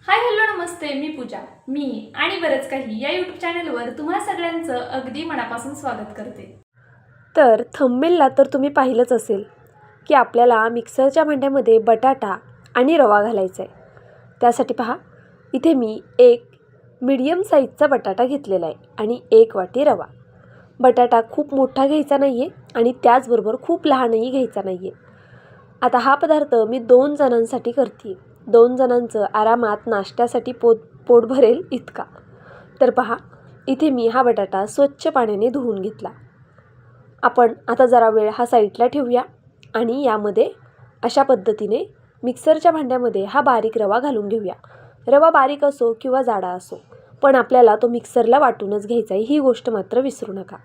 Hi hello नमस्ते, मी पूजा. मी आणि बरंच काही या यूट्यूब चॅनलवर तुम्हा सगळ्यांचं अगदी मनापासून स्वागत करते. तर थंबनेलला तर तुम्ही पाहिलंच असेल की आपल्याला मिक्सरच्या भांड्यामध्ये बटाटा आणि रवा घालायचा आहे. त्यासाठी पहा, इथे मी एक मीडियम साईजचा बटाटा घेतलेला आहे आणि 1 वाटी रवा. बटाटा खूप मोठा घ्यायचा नाही आहे आणि त्याचबरोबर खूप लहानही घ्यायचा नाही आहे. आता हा पदार्थ मी 2 जणांसाठी करते. 2 जणांचं आरामात नाश्त्यासाठी पोट भरेल इतका. तर पहा, इथे मी हा बटाटा स्वच्छ पाण्याने धुवून घेतला. आपण आता जरा वेळ हा साईडला ठेवूया आणि यामध्ये अशा पद्धतीने मिक्सरच्या भांड्यामध्ये हा बारीक रवा घालून घेऊया. रवा बारीक असो किंवा जाडा असो, पण आपल्याला तो मिक्सरला वाटूनच घ्यायचा आहे, ही गोष्ट मात्र विसरू नका.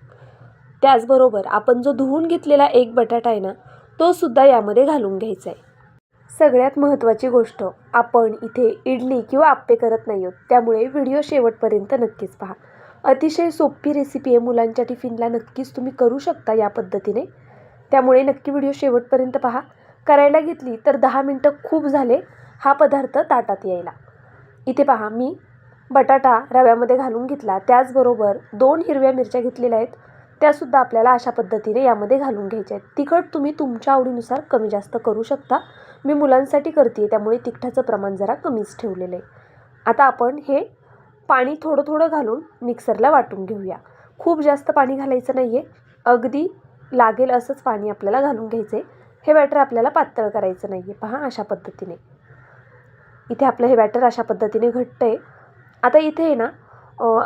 त्याचबरोबर आपण जो धुवून घेतलेला एक बटाटा आहे ना, तो सुद्धा यामध्ये घालून घ्यायचा आहे. सगळ्यात महत्त्वाची गोष्ट, आपण इथे इडली किंवा आप्पे करत नाही आहोत, त्यामुळे व्हिडिओ शेवटपर्यंत नक्कीच पहा. अतिशय सोपी रेसिपी आहे, मुलांच्या टिफिनला नक्कीच तुम्ही करू शकता या पद्धतीने. त्यामुळे नक्की व्हिडिओ शेवटपर्यंत पहा. करायला घेतली तर 10 मिनटं खूप झाले हा पदार्थ ताटात यायला. इथे पहा, मी बटाटा रव्यामध्ये घालून घेतला. त्याचबरोबर 2 हिरव्या मिरच्या घेतलेल्या आहेत, त्यासुद्धा आपल्याला अशा पद्धतीने यामध्ये घालून घ्यायच्या आहेत. तिखट तुम्ही तुमच्या आवडीनुसार कमी जास्त करू शकता. मी मुलांसाठी करते त्यामुळे तिखटाचं प्रमाण जरा कमीच ठेवलेलं आहे. आता आपण हे पाणी थोडं थोडं घालून मिक्सरला वाटून घेऊया. खूप जास्त पाणी घालायचं नाही आहे, अगदी लागेल असंच पाणी आपल्याला घालून घ्यायचं आहे. हे बॅटर आपल्याला पातळ करायचं नाही आहे. पहा, अशा पद्धतीने इथे आपलं हे बॅटर अशा पद्धतीने घट्ट आहे. आता इथे आहे ना,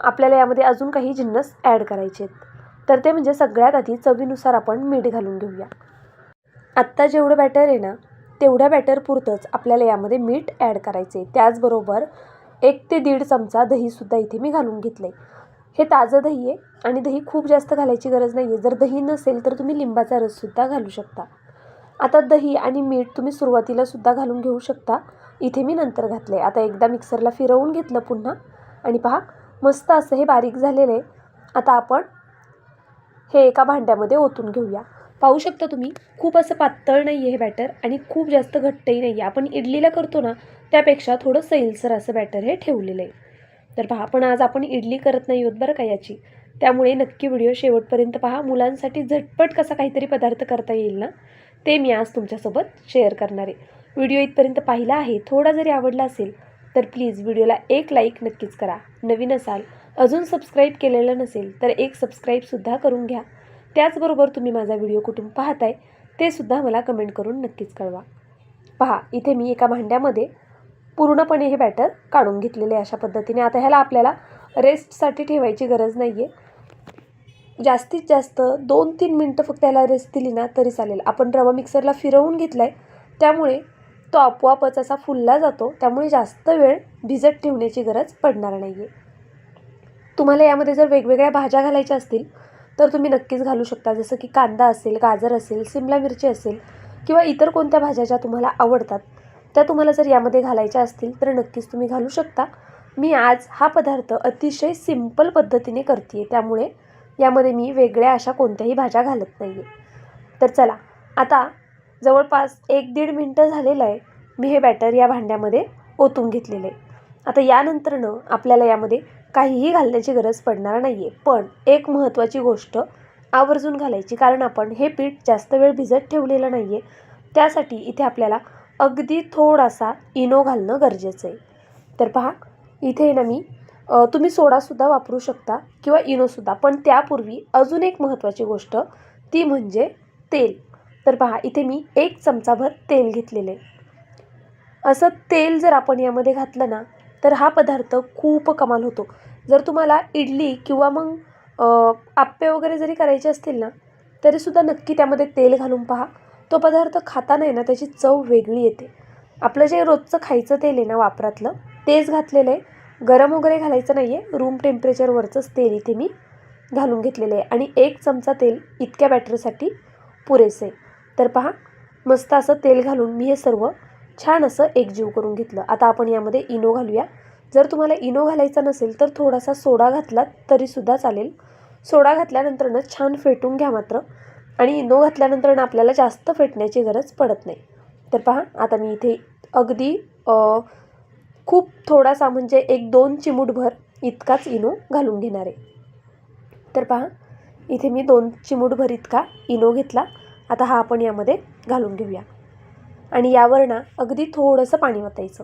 आपल्याला यामध्ये अजून काही जिन्नस ॲड करायचे आहेत. तर ते म्हणजे सगळ्यात आधी चवीनुसार आपण मीठ घालून घेऊया. आत्ता जेवढं बॅटर आहे ना, तेवढ्या बॅटर पुरतंच आपल्याला यामध्ये मीठ ॲड करायचे. त्याचबरोबर 1 ते 1.5 चमचा दहीसुद्धा इथे मी घालून घेतलं आहे. हे ताजं दही आहे आणि दही खूप जास्त घालायची गरज नाही आहे. जर दही नसेल तर तुम्ही लिंबाचा रससुद्धा घालू शकता. आता दही आणि मीठ तुम्ही सुरुवातीलासुद्धा घालून घेऊ शकता. इथे मी नंतर घातलं आहे. आता एकदा मिक्सरला फिरवून घेतलं पुन्हा आणि पहा, मस्त असं हे बारीक झालेलं आहे. आता आपण हे एका भांड्यामध्ये ओतून घेऊया. पाहू शकता तुम्ही, खूप असं पातळ नाही आहे हे बॅटर आणि खूप जास्त घट्टही नाही आहे. आपण इडलीला करतो ना, त्यापेक्षा थोडं सैलसर असं बॅटर हे ठेवलेलं आहे. तर पहा, पण आज आपण इडली करत नाही आहोत बरं का याची. त्यामुळे नक्की व्हिडिओ शेवटपर्यंत पहा. मुलांसाठी झटपट कसा काहीतरी पदार्थ करता येईल ना, ते मी आज तुमच्यासोबत शेअर करणार आहे. व्हिडिओ इथपर्यंत पाहिला आहे, थोडा जरी आवडला असेल तर प्लीज व्हिडिओला एक लाईक नक्कीच करा. नवीन असाल, अजून सबस्क्राईब केलेलं नसेल तर एक सबस्क्राईबसुद्धा करून घ्या. त्याचबरोबर तुम्ही माझा व्हिडिओ कुठून पाहताय ते सुद्धा मला कमेंट करून नक्कीच कळवा. पहा, इथे मी एका भांड्यामध्ये पूर्णपणे हे बॅटर काढून घेतलेले आहे अशा पद्धतीने. आता ह्याला आपल्याला रेस्टसाठी ठेवायची गरज नाही आहे. जास्तीत जास्त 2-3 मिनटं फक्त ह्याला रेस्ट दिली ना तरी चालेल. आपण रवा मिक्सरला फिरवून घेतला आहे, त्यामुळे तो आपोआपच असा फुलला जातो. त्यामुळे जास्त वेळ भिजत ठेवण्याची गरज पडणार नाही आहे. तुम्हाला यामध्ये जर वेगवेगळ्या भाज्या घालायच्या असतील तर तुम्ही नक्कीच घालू शकता. जसं की कांदा असेल, गाजर असेल, सिमला मिरची असेल किंवा इतर कोणत्या भाज्या ज्या तुम्हाला आवडतात त्या तुम्हाला जर यामध्ये घालायच्या असतील तर नक्कीच तुम्ही घालू शकता. मी आज हा पदार्थ अतिशय सिंपल पद्धतीने करते आहे, त्यामुळे यामध्ये मी वेगळ्या अशा कोणत्याही भाज्या घालत नाही आहे. तर चला, आता जवळपास 1-1.5 मिनटं झालेलं आहे. मी हे बॅटर या भांड्यामध्ये ओतून घेतलेलं आहे. आता यानंतरनं आपल्याला यामध्ये काहीही घालण्याची गरज पडणार नाही आहे. पण एक महत्त्वाची गोष्ट आवर्जून घालायची, कारण आपण हे पीठ जास्त वेळ भिजत ठेवलेलं नाही आहे. त्यासाठी इथे आपल्याला अगदी थोडासा इनो घालणं गरजेचं आहे. तर पहा, इथे ना मी तुम्ही सोडासुद्धा वापरू शकता किंवा इनोसुद्धा. पण त्यापूर्वी अजून एक महत्त्वाची गोष्ट, ती म्हणजे तेल. तर पहा, इथे मी 1 चमचाभर तेल घेतलेलं आहे. असं तेल जर आपण यामध्ये घातलं ना तर हा पदार्थ खूप कमाल होतो. जर तुम्हाला इडली किंवा मग आप्पे वगैरे जरी करायचे असतील ना तरीसुद्धा नक्की त्यामध्ये तेल घालून पहा. तो पदार्थ खाताना आहे ना त्याची चव वेगळी येते. आपलं जे रोजचं खायचं तेल आहे ना वापरातलं, तेच घातलेलं आहे. गरम वगैरे घालायचं नाही आहे, रूम टेम्परेचरवरचंच तेल इथे मी घालून घेतलेलं आहे आणि 1 चमचा तेल इतक्या बॅटरसाठी पुरेसे आहे. तर पहा, मस्त असं तेल घालून मी हे सर्व छान असं एकजीव करून घेतलं. आता आपण यामध्ये इनो घालूया. जर तुम्हाला इनो घालायचा नसेल तर थोडासा सोडा घातलात तरीसुद्धा चालेल. सोडा घातल्यानंतरनं छान फेटून घ्या मात्र, आणि इनो घातल्यानंतर आपल्याला जास्त फेटण्याची गरज पडत नाही. तर पहा, आता मी इथे अगदी खूप थोडासा म्हणजे 1-2 चिमूटभर इतकाच इनो घालून घेणार आहे. तर पहा इथे मी 2 चिमूटभर इतका इनो घेतला. आता हा आपण यामध्ये घालून घेऊया आणि यावर ना अगदी थोडंसं पाणी ओतायचं.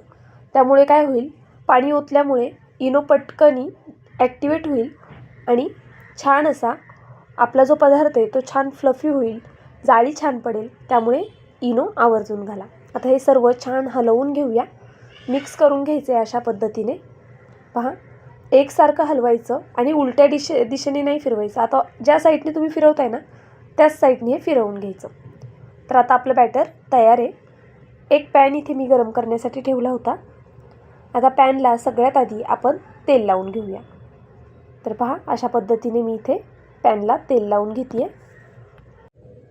त्यामुळे काय होईल, पाणी ओतल्यामुळे इनो पटकनी ॲक्टिवेट होईल आणि छान असा आपला जो पदार्थ आहे तो छान फ्लफी होईल, जाळी छान पडेल. त्यामुळे इनो आवर्जून घाला. आता हे सर्व छान हलवून घेऊया, मिक्स करून घ्यायचं आहे अशा पद्धतीने. पहा एकसारखं हलवायचं आणि उलट्या दिशेने नाही फिरवायचं. आता ज्या साईडने तुम्ही फिरवताय ना त्याच साईडने हे फिरवून घ्यायचं. तर आता आपलं बॅटर तयार आहे. एक पॅन इथे मी गरम करण्यासाठी ठेवला होता. आता पॅनला सगळ्यात आधी आपण तेल लावून घेऊया. तर पहा अशा पद्धतीने मी इथे पॅनला तेल लावून घेते आहे.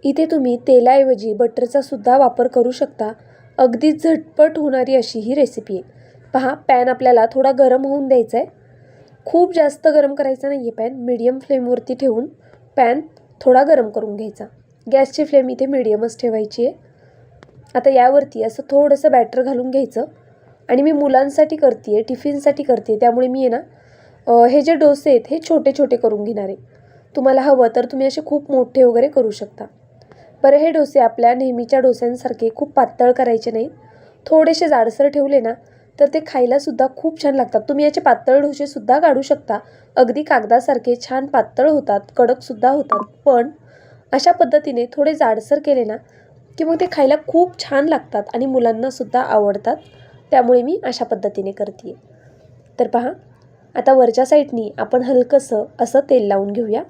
इथे तुम्ही तेलाऐवजी बटरचा सुद्धा वापर करू शकता. अगदी झटपट होणारी अशी ही रेसिपी आहे. पहा पॅन आपल्याला थोडा गरम होऊन द्यायचा आहे. खूप जास्त गरम करायचा नाही आहे पॅन. मीडियम फ्लेमवरती ठेवून पॅन थोडा गरम करून घ्यायचा. गॅसची फ्लेम इथे मीडियमच ठेवायची आहे. आता यावरती असं थोडंसं बॅटर घालून घ्यायचं आणि मी मुलांसाठी करते आहे, टिफिनसाठी करते. त्यामुळे मी आहे ना हे जे डोसे आहेत हे छोटे छोटे करून घेणार आहे. तुम्हाला हवं तर तुम्ही असे खूप मोठे वगैरे करू शकता. बरं हे डोसे आपल्या नेहमीच्या डोस्यांसारखे खूप पातळ करायचे नाहीत. थोडेसे जाडसर ठेवले ना तर ते खायलासुद्धा खूप छान लागतात. तुम्ही याचे पातळ डोसेसुद्धा काढू शकता. अगदी कागदासारखे छान पातळ होतात, कडकसुद्धा होतात. पण अशा पद्धतीने थोडे जाडसर केले ना की मग ते खायला खूप छान लागतात आणि मुलांनासुद्धा आवडतात. त्यामुळे मी अशा पद्धतीने करते आहे. तर पहा आता वरच्या साईडनी आपण हलकंसं असं तेल लावून घेऊया.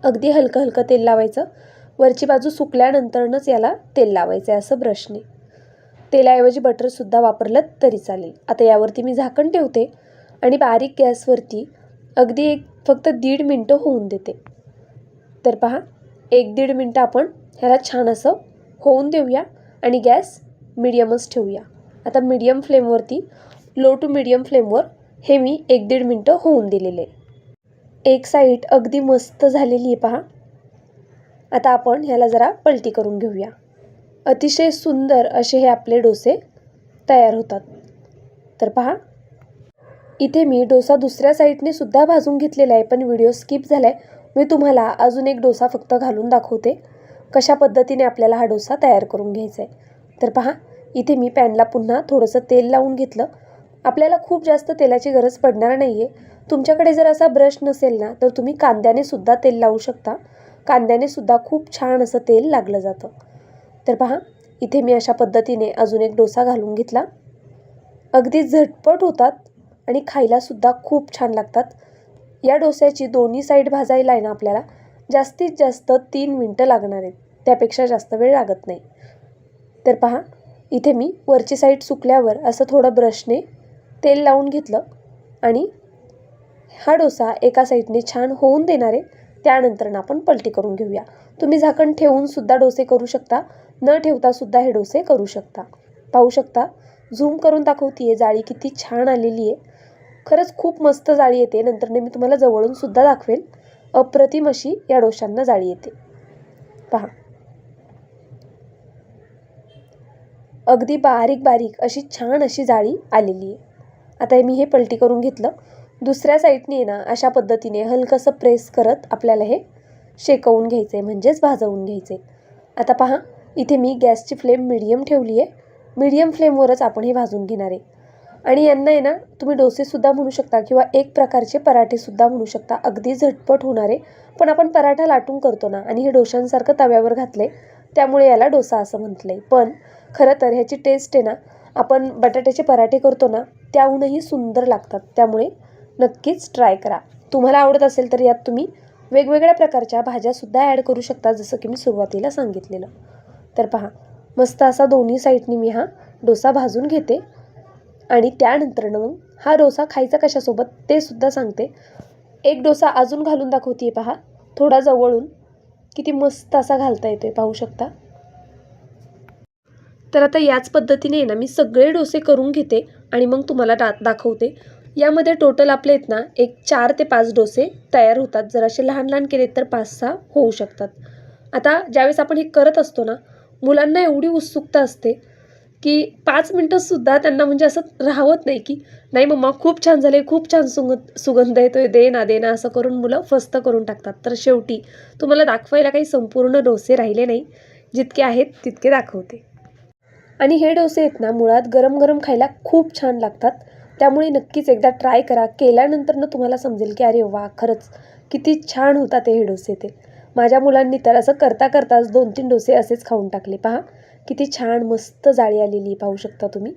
अगदी हलकं हलकं तेल लावायचं. वरची बाजू सुकल्यानंतरच याला तेल लावायचं आहे असं ब्रशने. तेलाऐवजी बटरसुद्धा वापरलं तरी चालेल. आता यावरती मी झाकण ठेवते आणि बारीक गॅसवरती अगदी फक्त 1.5 मिनटं होऊन देते. तर पहा 1-1.5 मिनटं आपण ह्याला छान असं होऊन देऊया आणि गॅस मीडियमच ठेवूया. आता मीडियम फ्लेमवरती लो टू मीडियम फ्लेमवर हे मी 1-1.5 मिनटं होऊन दिलेले आहे. एक साईड अगदी मस्त झालेली आहे पहा. आता आपण ह्याला जरा पलटी करून घेऊया. अतिशय सुंदर असे हे आपले डोसे तयार होतात. तर पहा इथे मी डोसा दुसऱ्या साईडने सुद्धा भाजून घेतलेला आहे, पण व्हिडिओ स्किप झाला आहे. मी तुम्हाला अजून एक डोसा फक्त घालून दाखवते कशा पद्धतीने आपल्याला हा डोसा तयार करून घ्यायचा आहे. तर पहा इथे मी पॅनला पुन्हा थोडंसं तेल लावून घेतलं. आपल्याला खूप जास्त तेलाची गरज पडणार नाही आहे. तुमच्याकडे जर असा ब्रश नसेल ना तर तुम्ही कांद्याने सुद्धा तेल लावू शकता. कांद्याने सुद्धा खूप छान असं तेल लागलं जातं. तर पहा इथे मी अशा पद्धतीने अजून एक डोसा घालून घेतला. अगदी झटपट होतात आणि खायलासुद्धा खूप छान लागतात. या डोस्याची दोन्ही साईड भाजायला आहे ना आपल्याला जास्तीत जास्त 3 मिनटं लागणार आहेत. त्यापेक्षा जास्त वेळ लागत नाही. तर पहा इथे मी वरची साईड सुकल्यावर असं थोडं ब्रशने तेल लावून घेतलं आणि हा डोसा एका साईडने छान होऊन देणार आहे. त्यानंतर आपण पलटी करून घेऊया. तुम्ही झाकण ठेवून सुद्धा डोसे करू शकता, न ठेवता सुद्धा हे डोसे करू शकता. पाहू शकता झूम करून दाखवते जाळी किती छान आलेली आहे. खरंच खूप मस्त जाळी येते. नंतर मी तुम्हाला जवळून सुद्धा दाखवेल. अप्रतिम अशी या डोशांना जाळी येते. पहा अगदी बारीक बारीक अशी छान अशी जाळी आलेली आहे. आता मी हे पलटी करून घेतलं. दुसऱ्या साईडने ना अशा पद्धतीने हलकंसं प्रेस करत आपल्याला हे शेकवून घ्यायचं आहे, म्हणजेच भाजवून घ्यायचं आहे. आता पहा इथे मी गॅसची फ्लेम मीडियम ठेवली आहे. मीडियम फ्लेमवरच आपण हे भाजून घेणार आहे. आणि यांना आहे ना तुम्ही डोसेसुद्धा म्हणू शकता किंवा एक प्रकारचे पराठेसुद्धा म्हणू शकता. अगदी झटपट होणारे. पण आपण पराठा लाटून करतो ना आणि हे डोशांसारखं तव्यावर घातले त्यामुळे याला डोसा असं म्हटलं आहे. पण खरं तर ह्याची टेस्ट आहे ना आपण बटाट्याचे पराठे करतो ना त्याहूनही सुंदर लागतात. त्यामुळे नक्कीच ट्राय करा. तुम्हाला आवडत असेल तर यात तुम्ही वेगवेगळ्या प्रकारच्या भाज्यासुद्धा ॲड करू शकता, जसं की मी सुरुवातीला सांगितलेलं. तर पहा मस्त असा दोन्ही साईडनी मी हा डोसा भाजून घेते आणि त्यानंतर मग हा डोसा खायचा कशासोबत ते सुद्धा सांगते. एक डोसा अजून घालून दाखवते पहा. थोडा जवळून किती मस्त असा घालता येतोय पाहू शकता. तर आता याच पद्धतीने ना मी सगळे डोसे करून घेते आणि मग तुम्हाला दाखवते. यामध्ये टोटल आपले आहेत ना एक 4 ते 5 डोसे तयार होतात. जर असे लहान लहान केलेत तर 5-6 होऊ शकतात. आता ज्यावेळेस आपण हे करत असतो ना मुलांना एवढी उत्सुकता असते की 5 मिनटंसुद्धा त्यांना म्हणजे असं राहवत नाही की नाही मम्मा खूप छान झाले, खूप छान सुगंध येतोय, दे ना दे ना असं करून मुलं फस्त करून टाकतात. तर शेवटी तुम्हाला दाखवायला काही संपूर्ण डोसे राहिले नाही, जितके आहेत तितके दाखवते. आणि हे डोसे आहेत ना मुळात गरम गरम खायला खूप छान लागतात. त्यामुळे नक्कीच एकदा ट्राय करा. केल्यानंतर तुम्हाला समजेल की अरे वा, खरंच किती छान होतात हे डोसे ते. माझ्या मुलांनी तर असं करता करताच 2-3 डोसे असेच खाऊन टाकले. पहा किती छान मस्त जाळी आलेली पाहू शकता तुम्ही.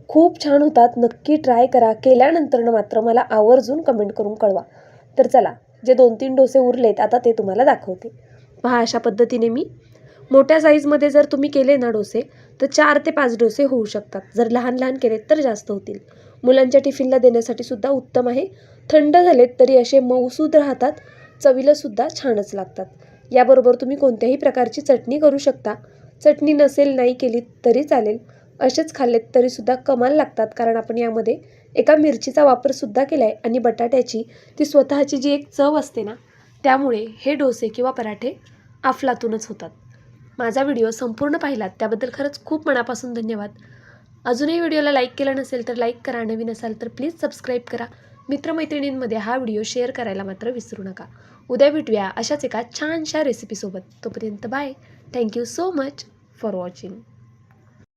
खूप छान होतात. नक्की ट्राय करा. केल्यानंतर मात्र मला आवर्जून कमेंट करून कळवा. तर चला, जे 2-3 डोसे उरलेत आता ते तुम्हाला दाखवते. पहा अशा पद्धतीने मी मोठ्या साईजमध्ये जर तुम्ही केले ना डोसे तर 4 ते 5 डोसे होऊ शकतात. जर लहान लहान केलेत तर जास्त होतील. मुलांच्या टिफिनला देण्यासाठी सुद्धा उत्तम आहे. थंड झालेत तरी असे मऊसूद राहतात. चवीला सुद्धा छानच लागतात. याबरोबर तुम्ही कोणत्याही प्रकारची चटणी करू शकता. चटणी नसेल नाही केली तरी चालेल. असेच खाल्लेत तरीसुद्धा कमाल लागतात, कारण आपण यामध्ये एका मिरचीचा वापरसुद्धा केला आहे आणि बटाट्याची ती स्वतःची जी एक चव असते ना, त्यामुळे हे डोसे किंवा पराठे अफलातूनच होतात. माझा व्हिडिओ संपूर्ण पाहिलात त्याबद्दल खरंच खूप मनापासून धन्यवाद. अजूनही व्हिडिओला लाईक केलं नसेल तर लाईक करा. नवीन असाल तर प्लीज सबस्क्राईब करा. मित्रमैत्रिणींमध्ये हा व्हिडिओ शेअर करायला मात्र विसरू नका. उद्या भेटूया अशाच एका छानशा रेसिपीसोबत. तोपर्यंत bye. Thank you so much for watching.